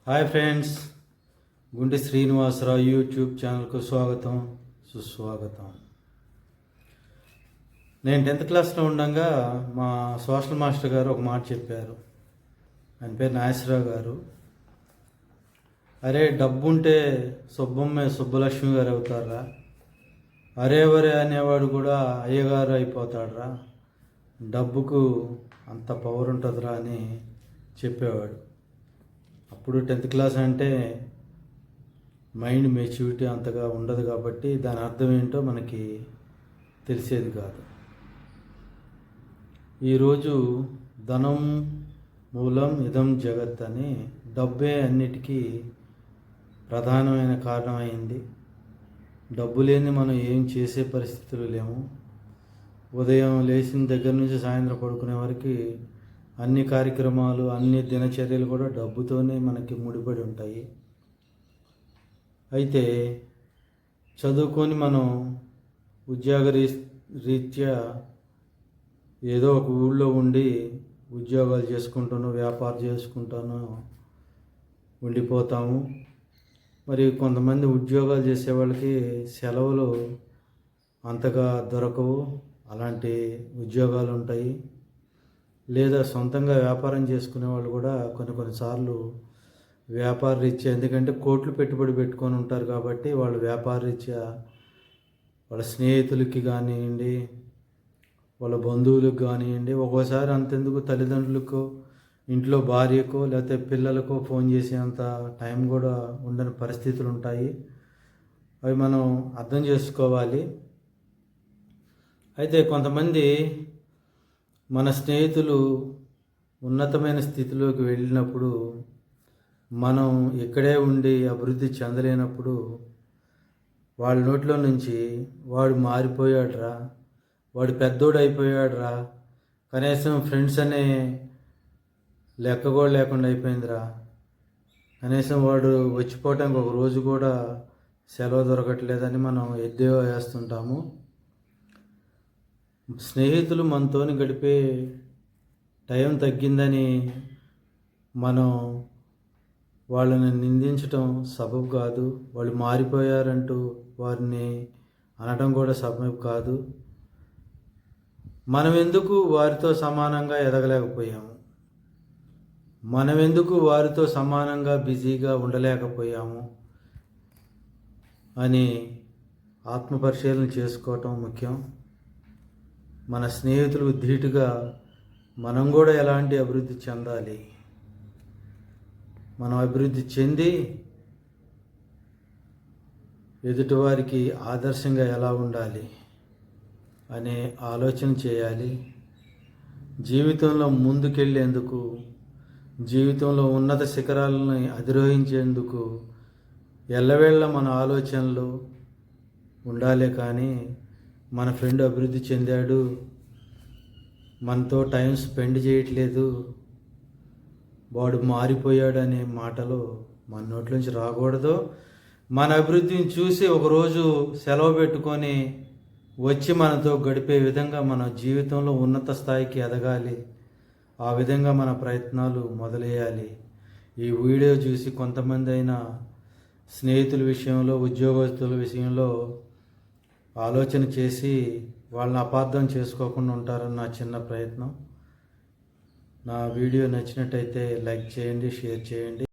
Hi friends, Gunti Srinivasarao YouTube ఛానల్కు స్వాగతం సుస్వాగతం. నేను 10th క్లాస్లో ఉండగా మా సోషల్ మాస్టర్ గారు ఒక మాట చెప్పారు. ఆయన పేరు నాగేశ్వరరావు గారు. అరే, డబ్బు ఉంటే సుబ్బమ్మ సుబ్బలక్ష్మి గారు అవుతారా, అరే వరే అనేవాడు కూడా అయ్యగారు అయిపోతాడరా, డబ్బుకు అంత పవర్ ఉంటుందిరా అని చెప్పేవాడు. అప్పుడు 10th క్లాస్ అంటే మైండ్ మెచ్యూరిటీ అంతగా ఉండదు కాబట్టి దాని అర్థం ఏంటో మనకి తెలిసేది కాదు. ఈరోజు ధనం మూలం ఇదం జగత్ అని డబ్బే అన్నిటికీ ప్రధానమైన కారణమైంది. డబ్బు లేని మనం ఏం చేసే పరిస్థితులు లేము. ఉదయం లేచిన దగ్గర నుంచి సాయంత్రం పడుకునే వరకు అన్ని కార్యక్రమాలు, అన్ని దినచర్యలు కూడా డబ్బుతోనే మనకి ముడిపడి ఉంటాయి. అయితే చదువుకొని మనం ఉద్యోగ రీత్యా ఏదో ఒక ఊళ్ళో ఉండి ఉద్యోగాలు చేసుకుంటాను, వ్యాపారం చేసుకుంటాను ఉండిపోతాము. మరి కొంతమంది ఉద్యోగాలు చేసే వాళ్ళకి సెలవులు అంతగా దొరకవు, అలాంటి ఉద్యోగాలు ఉంటాయి. లేదా సొంతంగా వ్యాపారం చేసుకునే వాళ్ళు కూడా కొన్నిసార్లు వ్యాపార రీత్యా, ఎందుకంటే కోట్లు పెట్టుబడి పెట్టుకొని ఉంటారు కాబట్టి వాళ్ళు వ్యాపార రీత్యా వాళ్ళ స్నేహితులకి కానివ్వండి, వాళ్ళ బంధువులకు కానివ్వండి, ఒక్కోసారి అంతెందుకు తల్లిదండ్రులకో, ఇంట్లో భార్యకో, లేకపోతే పిల్లలకో ఫోన్ చేసేంత టైం కూడా ఉండని పరిస్థితులు ఉంటాయి. అవి మనం అర్థం చేసుకోవాలి. అయితే కొంతమంది మన స్నేహితులు ఉన్నతమైన స్థితిలోకి వెళ్ళినప్పుడు, మనం ఇక్కడే ఉండి అభివృద్ధి చెందలేనప్పుడు వాళ్ళ నోట్లో నుంచి వాడు మారిపోయాడురా, వాడు పెద్దోడు అయిపోయాడురా, కనీసం ఫ్రెండ్స్ అనే లెక్క కూడా లేకుండా అయిపోయిందిరా, కనీసం వాడు వచ్చిపోవటానికి ఒక రోజు కూడా సెలవు దొరకట్లేదని మనం ఎద్దేవా వేస్తుంటాము. స్నేహితులు మనతోని గడిపే టైం తగ్గిందని మనం వాళ్ళని నిందించటం సబబు కాదు. వాళ్ళు మారిపోయారంటూ వారిని అనడం కూడా సబబు కాదు. మనం ఎందుకు వారితో సమానంగా ఎదగలేకపోయాము, మనం ఎందుకు వారితో సమానంగా బిజీగా ఉండలేకపోయాము అని ఆత్మపరిశీలన చేసుకోవటం ముఖ్యం. మన స్నేహితులు ధీటుగా మనం కూడా ఎలాంటి అభివృద్ధి చెందాలి, మనం అభివృద్ధి చెంది ఎదుటివారికి ఆదర్శంగా ఎలా ఉండాలి అనే ఆలోచన చేయాలి. జీవితంలో ముందుకెళ్ళేందుకు, జీవితంలో ఉన్నత శిఖరాలను అధిరోహించేందుకు ఎల్లవేళ మన ఆలోచనలు ఉండాలి. కానీ మన ఫ్రెండ్ అభివృద్ధి చెందాడు, మనతో టైం స్పెండ్ చేయట్లేదు, వాడు మారిపోయాడు అనే మాటలు మన నోట్లోంచి రాకూడదు. మన అభివృద్ధిని చూసి ఒకరోజు సెలవు పెట్టుకొని వచ్చి మనతో గడిపే విధంగా మన జీవితంలో ఉన్నత స్థాయికి ఎదగాలి. ఆ విధంగా మన ప్రయత్నాలు మొదలెయ్యాలి. ఈ వీడియో చూసి కొంతమంది అయినా స్నేహితుల విషయంలో, ఉద్యోగస్తుల విషయంలో ఆలోచన చేసి వాళ్ళని అపార్థం చేసుకోకుండా ఉంటారని నా చిన్న ప్రయత్నం. నా వీడియో నచ్చినట్టయితే లైక్ చేయండి, షేర్ చేయండి.